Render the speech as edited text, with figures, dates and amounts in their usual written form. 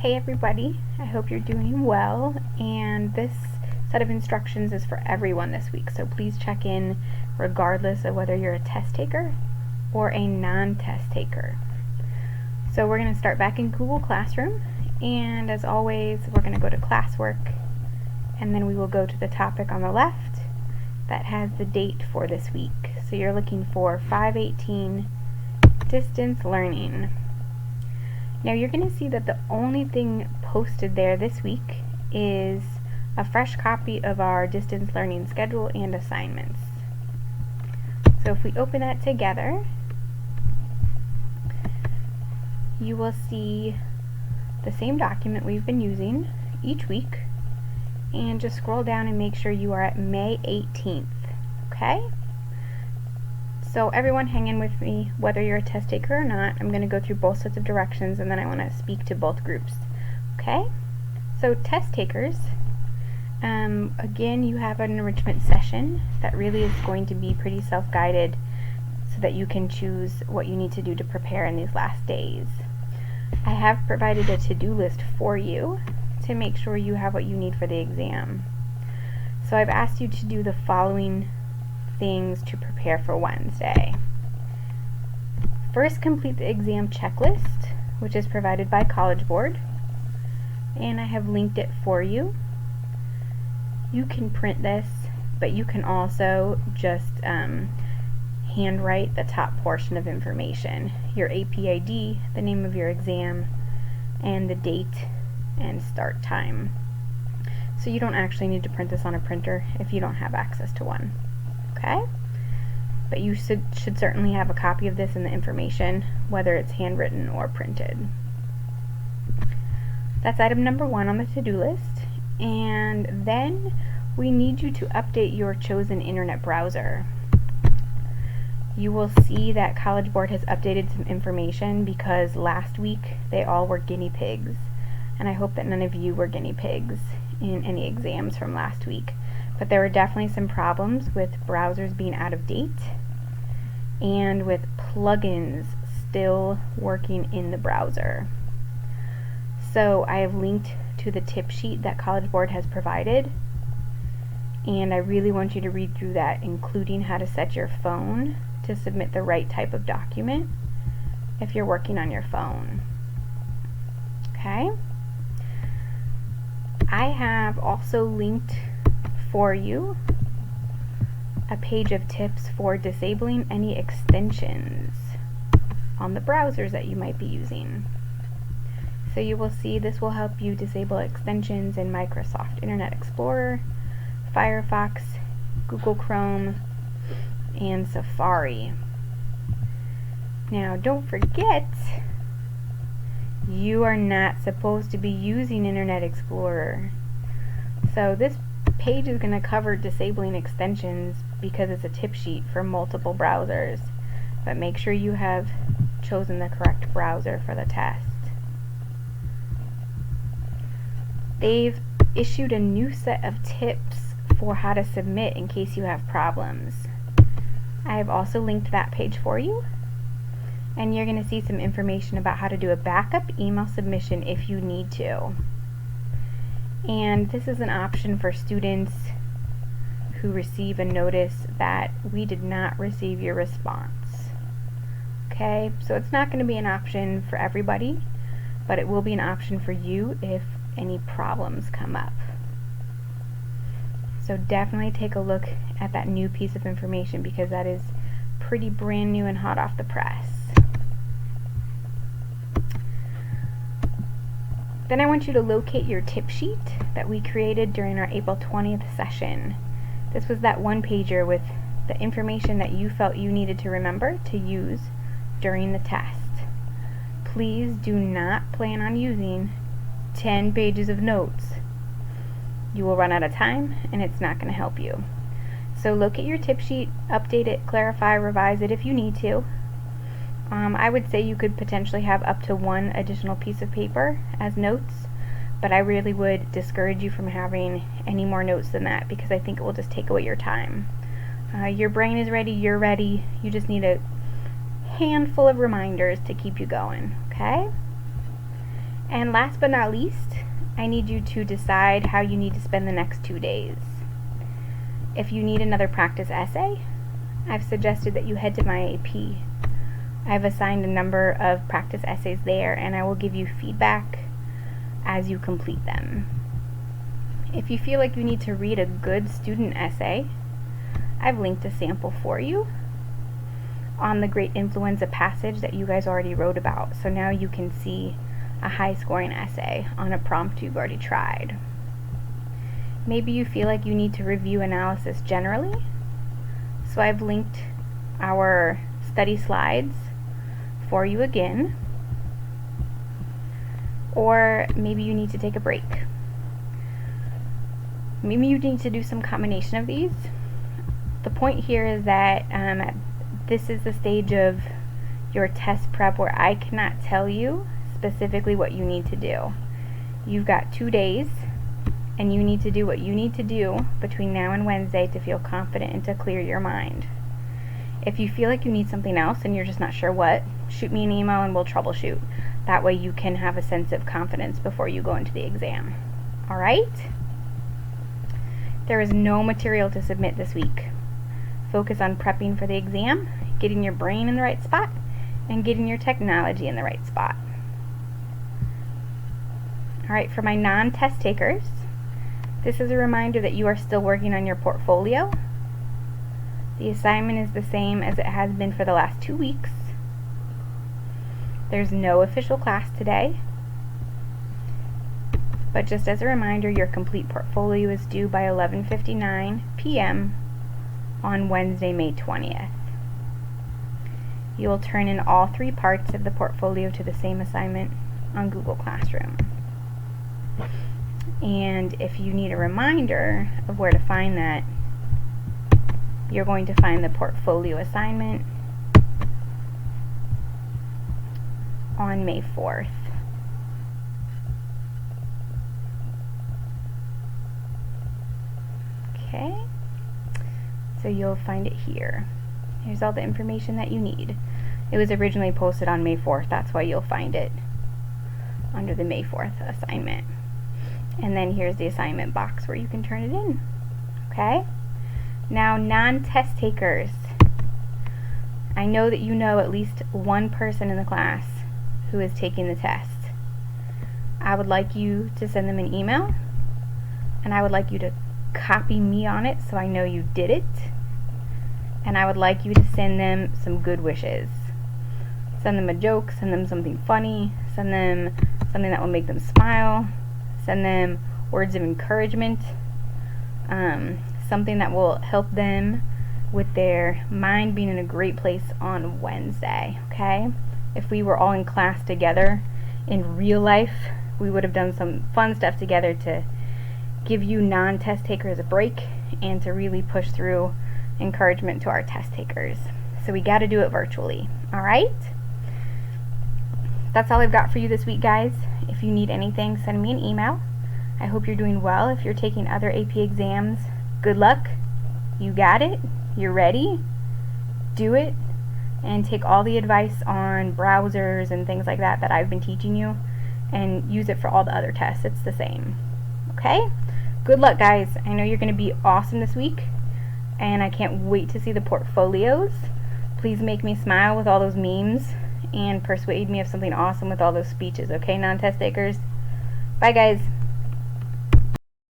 Hey everybody, I hope you're doing well, and this set of instructions is for everyone this week, so please check in regardless of whether you're a test taker or a non-test taker. So we're going to start back in Google Classroom, and as always we're going to go to classwork, and then we will go to the topic on the left that has the date for this week. So you're looking for 5/18 distance learning. Now you're going to see that the only thing posted there this week is a fresh copy of our distance learning schedule and assignments. So if we open that together, you will see the same document we've been using each week, and just scroll down and make sure you are at May 18th, okay? So everyone hang in with me, whether you're a test taker or not. I'm going to go through both sets of directions, and then I want to speak to both groups. Okay? So test takers, again, you have an enrichment session that really is going to be pretty self-guided so that you can choose what you need to do to prepare in these last days. I have provided a to-do list for you to make sure you have what you need for the exam. So I've asked you to do the following things to prepare for Wednesday. First, complete the exam checklist, which is provided by College Board, and I have linked it for you. You can print this, but you can also just handwrite the top portion of information, your APID, the name of your exam, and the date and start time. So you don't actually need to print this on a printer if you don't have access to one. Okay? But you should certainly have a copy of this in the information, whether it's handwritten or printed. That's item number 1 on the to-do list. And then we need you to update your chosen internet browser. You will see that College Board has updated some information because last week they all were guinea pigs. And I hope that none of you were guinea pigs in any exams from last week. But there were definitely some problems with browsers being out of date and with plugins still working in the browser. So I have linked to the tip sheet that College Board has provided, and I really want you to read through that, including how to set your phone to submit the right type of document if you're working on your phone. Okay? I have also linked for you a page of tips for disabling any extensions on the browsers that you might be using. So you will see this will help you disable extensions in Microsoft Internet Explorer, Firefox, Google Chrome, and Safari. Now don't forget, you are not supposed to be using Internet Explorer. So this page is going to cover disabling extensions because it's a tip sheet for multiple browsers, but make sure you have chosen the correct browser for the test. They've issued a new set of tips for how to submit in case you have problems. I have also linked that page for you, and you're going to see some information about how to do a backup email submission if you need to. And this is an option for students who receive a notice that we did not receive your response. Okay, so it's not going to be an option for everybody, but it will be an option for you if any problems come up. So definitely take a look at that new piece of information because that is pretty brand new and hot off the press. Then I want you to locate your tip sheet that we created during our April 20th session. This was that one-pager with the information that you felt you needed to remember to use during the test. Please do not plan on using 10 pages of notes. You will run out of time and it's not going to help you. So locate your tip sheet, update it, clarify, revise it if you need to. I would say you could potentially have up to 1 additional piece of paper as notes, but I really would discourage you from having any more notes than that because I think it will just take away your time. Your brain is ready, you're ready, you just need a handful of reminders to keep you going, okay? And last but not least, I need you to decide how you need to spend the next 2 days. If you need another practice essay, I've suggested that you head to my AP. I've assigned a number of practice essays there, and I will give you feedback as you complete them. If you feel like you need to read a good student essay, I've linked a sample for you on the Great Influenza passage that you guys already wrote about. So now you can see a high-scoring essay on a prompt you've already tried. Maybe you feel like you need to review analysis generally. So I've linked our study slides for you again. Or maybe you need to take a break. Maybe you need to do some combination of these. The point here is that this is the stage of your test prep where I cannot tell you specifically what you need to do. You've got 2 days, and you need to do what you need to do between now and Wednesday to feel confident and to clear your mind. If you feel like you need something else and you're just not sure what, shoot me an email and we'll troubleshoot. That way you can have a sense of confidence before you go into the exam. All right? There is no material to submit this week. Focus on prepping for the exam, getting your brain in the right spot, and getting your technology in the right spot. All right, for my non-test takers, this is a reminder that you are still working on your portfolio. The assignment is the same as it has been for the last 2 weeks. There's no official class today. But just as a reminder, your complete portfolio is due by 11:59 p.m. on Wednesday, May 20th. You will turn in all 3 parts of the portfolio to the same assignment on Google Classroom. And if you need a reminder of where to find that, you're going to find the portfolio assignment on May 4th. Okay, so you'll find it here. Here's all the information that you need. It was originally posted on May 4th, that's why you'll find it under the May 4th assignment. And then here's the assignment box where you can turn it in. Okay? Now, non-test takers. I know that you know at least one person in the class who is taking the test. I would like you to send them an email, and I would like you to copy me on it so I know you did it. And I would like you to send them some good wishes. Send them a joke, send them something funny, send them something that will make them smile, send them words of encouragement, something that will help them with their mind being in a great place on Wednesday, okay? If we were all in class together in real life, we would have done some fun stuff together to give you non-test takers a break and to really push through encouragement to our test takers. So we got to do it virtually, all right? That's all I've got for you this week, guys. If you need anything, send me an email. I hope you're doing well. If you're taking other AP exams, good luck. You got it. You're ready. Do it. And take all the advice on browsers and things like that that I've been teaching you and use it for all the other tests. It's the same. Okay? Good luck, guys. I know you're going to be awesome this week, and I can't wait to see the portfolios. Please make me smile with all those memes and persuade me of something awesome with all those speeches. Okay, non-test takers? Bye, guys.